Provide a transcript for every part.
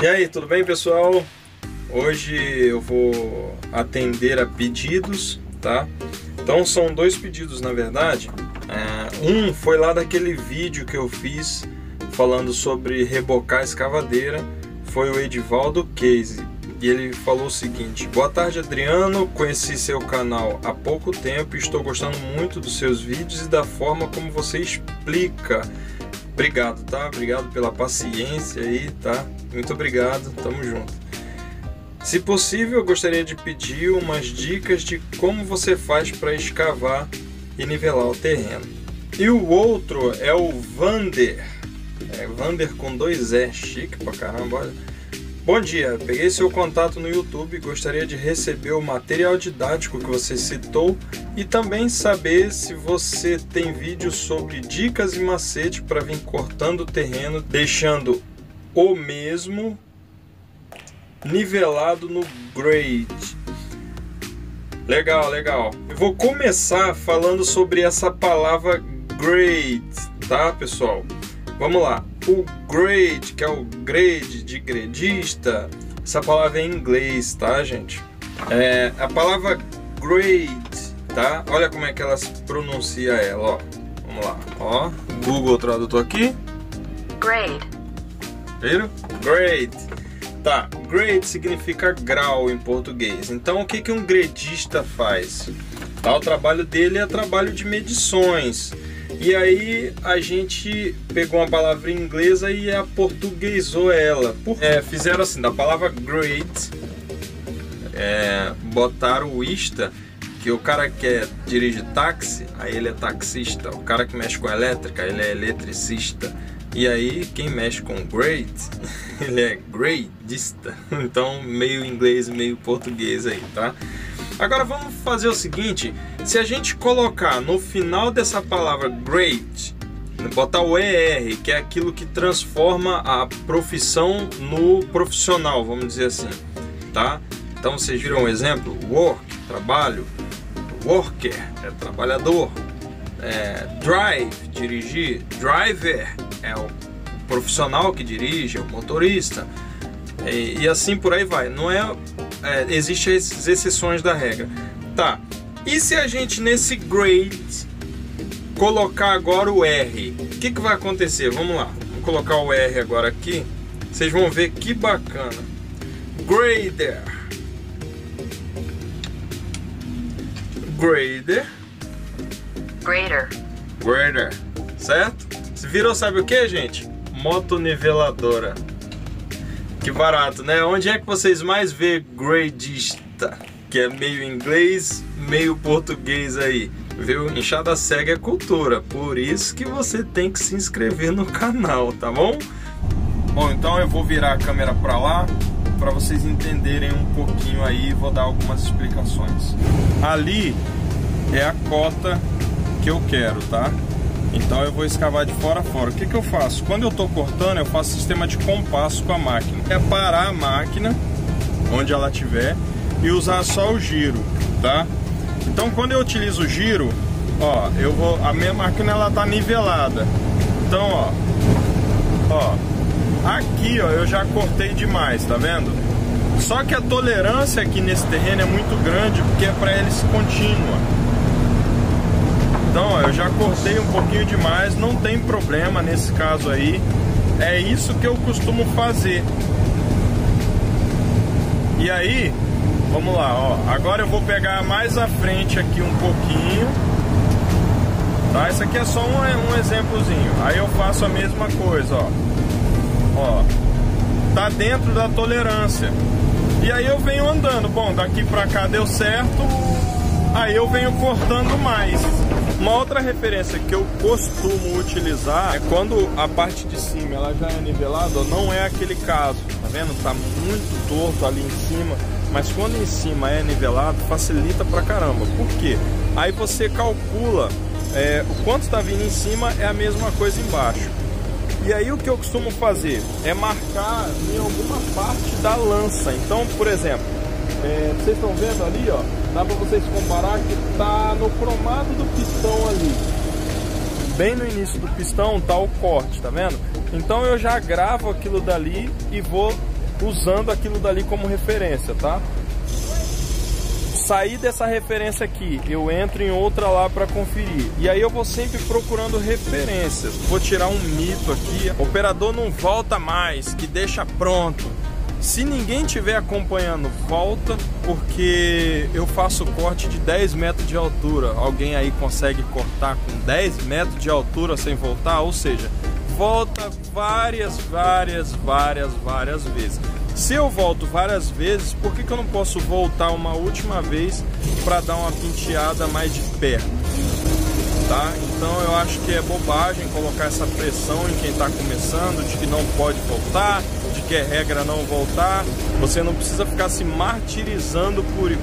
E aí, tudo bem, pessoal? Hoje eu vou atender a pedidos, tá? Então são dois pedidos, na verdade. Um foi lá daquele vídeo que eu fiz falando sobre rebocar a escavadeira. Foi o Edivaldo Case. E ele falou o seguinte: boa tarde, Adriano, conheci seu canal há pouco tempo e estou gostando muito dos seus vídeos e da forma como você explica. Obrigado, tá? Obrigado pela paciência aí, tá? Muito obrigado, tamo junto. Se possível, eu gostaria de pedir umas dicas de como você faz para escavar e nivelar o terreno. E o outro é o Vander. Vander com 2 E, chique pra caramba, olha. Bom dia, peguei seu contato no YouTube e gostaria de receber o material didático que você citou e também saber se você tem vídeos sobre dicas e macete para vir cortando o terreno, deixando o mesmo nivelado no grade. Legal, legal. Eu vou começar falando sobre essa palavra grade, tá, pessoal? Vamos lá. O grade, que é o grade de gradista, essa palavra é em inglês, tá, gente? A palavra grade, tá? Olha como é que ela se pronuncia ela, ó. Vamos lá, ó. Google Tradutor aqui. Grade. Viram? Grade. Tá, grade significa grau em português. Então o que que um gradista faz? Tá, o trabalho dele é trabalho de medições. E aí a gente pegou uma palavra inglesa e aportuguesou ela. Fizeram assim, da palavra grade, botaram o ista, que o cara que dirige táxi, aí ele é taxista. O cara que mexe com elétrica, ele é eletricista. E aí quem mexe com grade, ele é gradista. Então meio inglês, meio português aí, tá? Agora vamos fazer o seguinte: se a gente colocar no final dessa palavra grade, botar o ER, que é aquilo que transforma a profissão no profissional, vamos dizer assim, tá? Então vocês viram um exemplo: work, trabalho, worker, é trabalhador, drive, dirigir, driver, é o profissional que dirige, é o motorista, e assim por aí vai. Não existem as exceções da regra. Tá, e se a gente nesse grade colocar agora o R, o que vai acontecer? Vamos lá, vou colocar o R agora aqui, vocês vão ver que bacana. Grader, grader, grader, grader, certo? Se virou, sabe o que, gente? Motoniveladora. Que barato, né? Onde é que vocês mais vê gradista? Que é meio inglês, meio português aí, viu? Enxada cega é cultura, por isso que você tem que se inscrever no canal, tá bom? Bom, então eu vou virar a câmera pra lá, para vocês entenderem um pouquinho aí, vou dar algumas explicações. Ali é a cota que eu quero, tá? Então eu vou escavar de fora a fora. O que eu faço? Quando eu tô cortando, eu faço sistema de compasso com a máquina. É parar a máquina onde ela estiver e usar só o giro, tá? Então quando eu utilizo o giro, ó, a minha máquina ela tá nivelada. Então, ó, aqui, ó, eu já cortei demais, tá vendo? Só que a tolerância aqui nesse terreno é muito grande, porque é para hélice contínua. Então, ó, eu já cortei um pouquinho demais, não tem problema nesse caso aí. É isso que eu costumo fazer. E aí, vamos lá, ó. Agora eu vou pegar mais à frente aqui um pouquinho. Tá? Isso aqui é só um exemplozinho. Aí eu faço a mesma coisa, ó. Ó, tá dentro da tolerância. E aí eu venho andando. Bom, daqui pra cá deu certo. Aí eu venho cortando mais. Uma outra referência que eu costumo utilizar é quando a parte de cima ela já é nivelada, não é aquele caso, tá vendo? Tá muito torto ali em cima, mas quando em cima é nivelado, facilita pra caramba. Por quê? Aí você calcula o quanto está vindo em cima é a mesma coisa embaixo. E aí o que eu costumo fazer é marcar em alguma parte da lança. Então, por exemplo, vocês estão vendo ali, ó, dá para vocês comparar que tá no cromado do pistão ali. Bem no início do pistão tá o corte, tá vendo? Então eu já gravo aquilo dali e vou usando aquilo dali como referência, tá? Sair dessa referência aqui, eu entro em outra lá para conferir. E aí eu vou sempre procurando referências. Vou tirar um mito aqui. O operador não volta mais, que deixa pronto. Se ninguém estiver acompanhando, volta, porque eu faço corte de 10 metros de altura. Alguém aí consegue cortar com 10 metros de altura sem voltar? Ou seja, volta várias vezes. Se eu volto várias vezes, por que eu não posso voltar uma última vez para dar uma penteada mais de perto? Tá? Então eu acho que é bobagem colocar essa pressão em quem está começando, de que não pode voltar, de que é regra não voltar. Você não precisa ficar se martirizando por isso.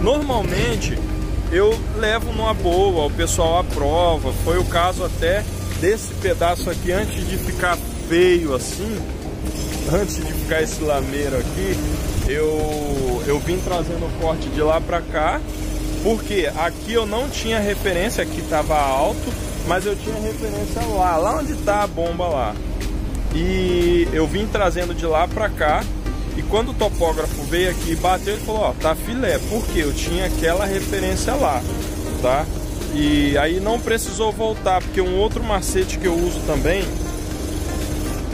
Normalmente eu levo numa boa, o pessoal aprova. Foi o caso até desse pedaço aqui, antes de ficar feio assim. Antes de ficar esse lameiro aqui, eu vim trazendo o corte de lá pra cá, porque aqui eu não tinha referência, aqui tava alto, mas eu tinha referência lá onde tá a bomba lá. E eu vim trazendo de lá pra cá, e quando o topógrafo veio aqui e bateu, ele falou, ó, tá filé, porque eu tinha aquela referência lá, tá? E aí não precisou voltar, porque um outro macete que eu uso também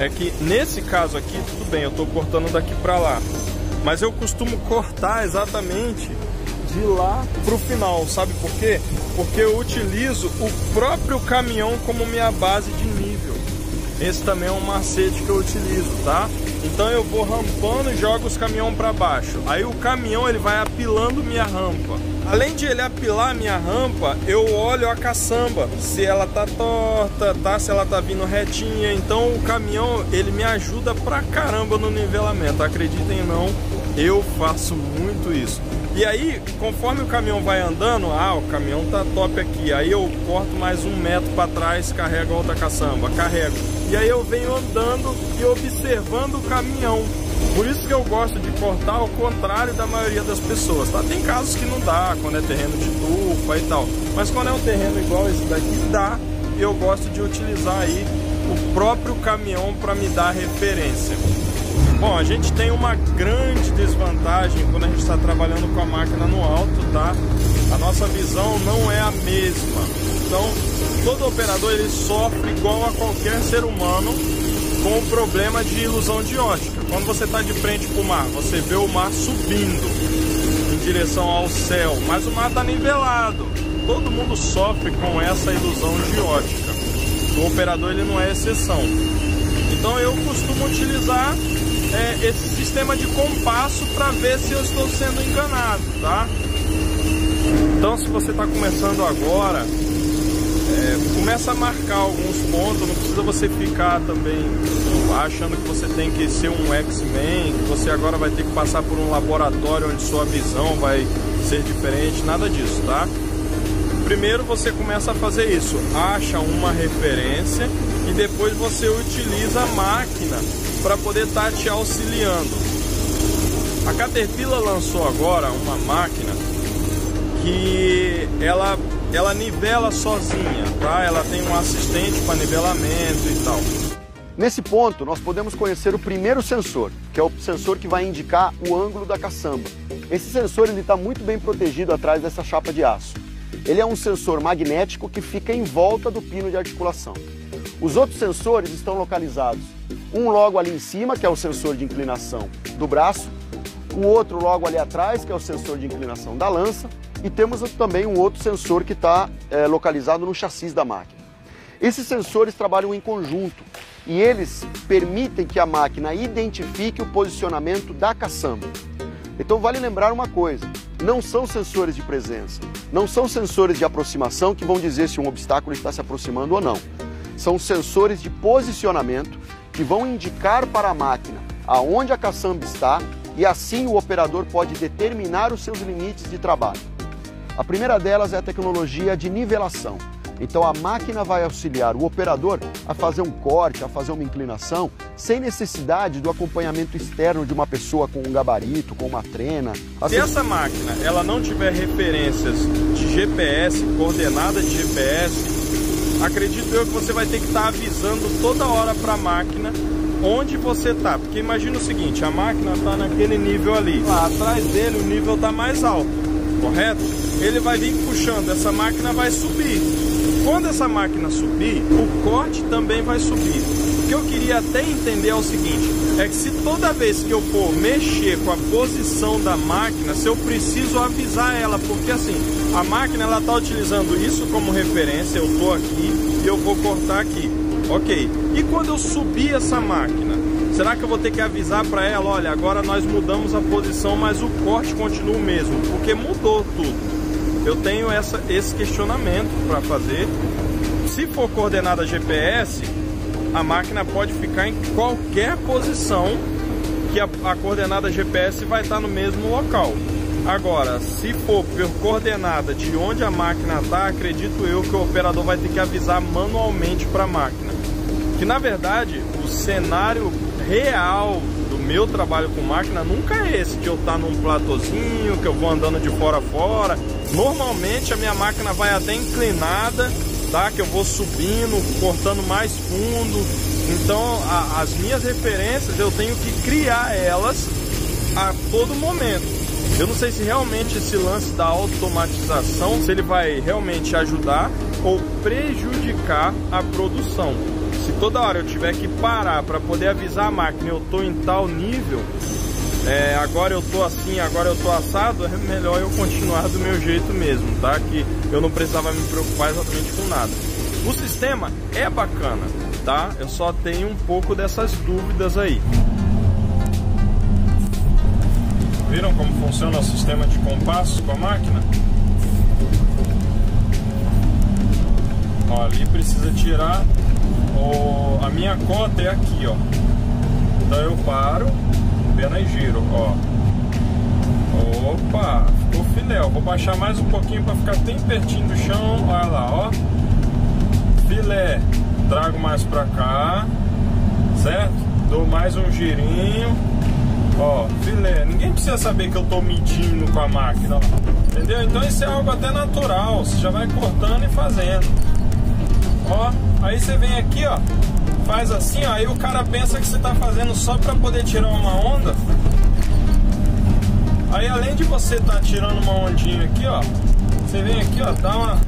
é que nesse caso aqui, tudo bem, eu tô cortando daqui pra lá, mas eu costumo cortar exatamente de lá pro final, sabe por quê? Porque eu utilizo o próprio caminhão como minha base de nível. Esse também é um macete que eu utilizo, tá? Então eu vou rampando e jogo os caminhões para baixo. Aí o caminhão ele vai apilando minha rampa. Além de ele apilar minha rampa, eu olho a caçamba, se ela tá torta, tá? Se ela tá vindo retinha. Então o caminhão ele me ajuda pra caramba no nivelamento. Acreditem ou não, eu faço muito isso. E aí, conforme o caminhão vai andando, o caminhão tá top aqui. Aí eu corto mais 1 metro para trás, carrego a outra caçamba, carrego. E aí eu venho andando e observando o caminhão. Por isso que eu gosto de cortar ao contrário da maioria das pessoas, tá? Tem casos que não dá, quando é terreno de tufa e tal. Mas quando é um terreno igual esse daqui, dá. E eu gosto de utilizar aí o próprio caminhão para me dar referência. Bom, a gente tem uma grande desvantagem quando a gente está trabalhando com a máquina no alto, tá? A nossa visão não é a mesma. Então, todo operador ele sofre igual a qualquer ser humano com o problema de ilusão de ótica. Quando você está de frente para o mar, você vê o mar subindo em direção ao céu, mas o mar está nivelado. Todo mundo sofre com essa ilusão de ótica. O operador ele não é exceção. Então eu costumo utilizar esse sistema de compasso para ver se eu estou sendo enganado, tá? Então se você está começando agora, começa a marcar alguns pontos. Não precisa você ficar também achando que você tem que ser um X-Men, que você agora vai ter que passar por um laboratório onde sua visão vai ser diferente, nada disso, tá? Primeiro você começa a fazer isso, acha uma referência e depois você utiliza a máquina para poder estar te auxiliando. A Caterpillar lançou agora uma máquina que ela nivela sozinha, tá? Ela tem um assistente para nivelamento e tal. Nesse ponto, nós podemos conhecer o primeiro sensor, que é o sensor que vai indicar o ângulo da caçamba. Esse sensor está muito bem protegido atrás dessa chapa de aço. Ele é um sensor magnético que fica em volta do pino de articulação. Os outros sensores estão localizados. Um logo ali em cima, que é o sensor de inclinação do braço, o outro logo ali atrás, que é o sensor de inclinação da lança, e temos também um outro sensor que está localizado no chassi da máquina. Esses sensores trabalham em conjunto e eles permitem que a máquina identifique o posicionamento da caçamba. Então vale lembrar uma coisa, não são sensores de presença, não são sensores de aproximação que vão dizer se um obstáculo está se aproximando ou não. São sensores de posicionamento que vão indicar para a máquina aonde a caçamba está e assim o operador pode determinar os seus limites de trabalho. A primeira delas é a tecnologia de nivelação. Então a máquina vai auxiliar o operador a fazer um corte, a fazer uma inclinação, sem necessidade do acompanhamento externo de uma pessoa com um gabarito, com uma trena. Se essa máquina ela não tiver referências de GPS, coordenada de GPS, acredito eu que você vai ter que estar avisando toda hora para a máquina onde você tá. Porque imagina o seguinte, a máquina tá naquele nível ali. Lá atrás dele o nível tá mais alto, correto? Ele vai vir puxando, essa máquina vai subir. Quando essa máquina subir, o corte também vai subir. O que eu queria até entender é o seguinte, é que se toda vez que eu for mexer com a posição da máquina, se eu preciso avisar ela, porque assim, a máquina ela tá utilizando isso como referência, eu tô aqui e eu vou cortar aqui, ok. E quando eu subir essa máquina, será que eu vou ter que avisar para ela, olha, agora nós mudamos a posição, mas o corte continua o mesmo, porque mudou tudo. Eu tenho esse questionamento para fazer. Se for coordenada GPS, a máquina pode ficar em qualquer posição que a coordenada GPS vai estar no mesmo local. Agora, se for por coordenada de onde a máquina está, acredito eu que o operador vai ter que avisar manualmente para a máquina. Que na verdade, o cenário real do meu trabalho com máquina nunca é esse, de eu estar num platôzinho, que eu vou andando de fora a fora. Normalmente a minha máquina vai até inclinada, tá? Que eu vou subindo, cortando mais fundo. Então as minhas referências eu tenho que criar elas a todo momento. Eu não sei se realmente esse lance da automatização, se ele vai realmente ajudar ou prejudicar a produção. Se toda hora eu tiver que parar para poder avisar a máquina, eu tô em tal nível, agora eu tô assim, agora eu tô assado, é melhor eu continuar do meu jeito mesmo, tá? Que eu não precisava me preocupar exatamente com nada. O sistema é bacana, tá? Eu só tenho um pouco dessas dúvidas aí. Viram como funciona o sistema de compasso com a máquina? Ó, ali precisa tirar a minha cota é aqui, ó. Então eu paro, apenas giro, ó. Opa, ficou filé. Eu vou baixar mais um pouquinho para ficar bem pertinho do chão. Olha lá, ó. Filé. Trago mais pra cá, certo? Dou mais um girinho. Ó, filé. Ninguém precisa saber que eu tô medindo com a máquina, ó. Entendeu? Então isso é algo até natural. Você já vai cortando e fazendo. Ó, aí você vem aqui, ó, faz assim, ó, aí o cara pensa que você tá fazendo só pra poder tirar uma onda. Aí além de você tá tirando uma ondinha aqui, ó, você vem aqui, ó, dá uma...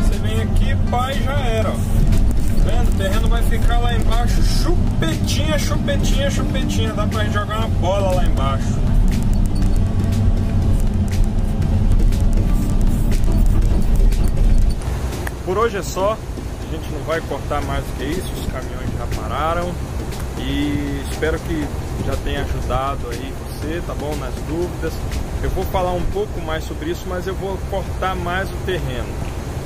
Você vem aqui, pá, e já era, ó. O terreno vai ficar lá embaixo chupetinha, chupetinha, chupetinha. Dá pra gente jogar uma bola lá embaixo. Por hoje é só. A gente não vai cortar mais do que isso. Os caminhões já pararam. E espero que já tenha ajudado aí você, tá bom? Nas dúvidas. Eu vou falar um pouco mais sobre isso, mas eu vou cortar mais o terreno.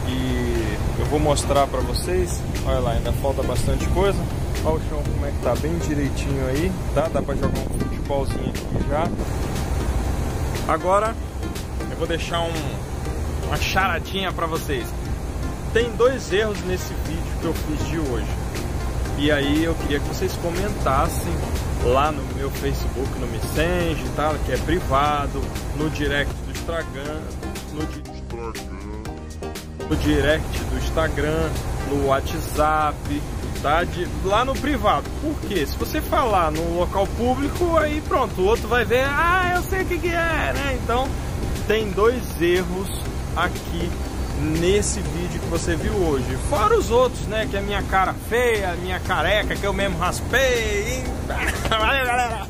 E eu vou mostrar pra vocês. Olha lá, ainda falta bastante coisa. Olha o chão como é que tá, bem direitinho aí, tá? Dá pra jogar um futebolzinho aqui já. Agora eu vou deixar uma charadinha pra vocês. Tem 2 erros nesse vídeo que eu fiz de hoje. E aí eu queria que vocês comentassem lá no meu Facebook, no Messenger, tá? Que é privado, no direct do Instagram, no direct do Instagram, no WhatsApp, tá? Lá no privado. Por quê? Se você falar no local público, aí pronto, o outro vai ver, ah, eu sei o que é, né? Então, tem 2 erros aqui nesse vídeo que você viu hoje. Fora os outros, né? Que é minha cara feia, minha careca, que eu mesmo raspei. Valeu, galera!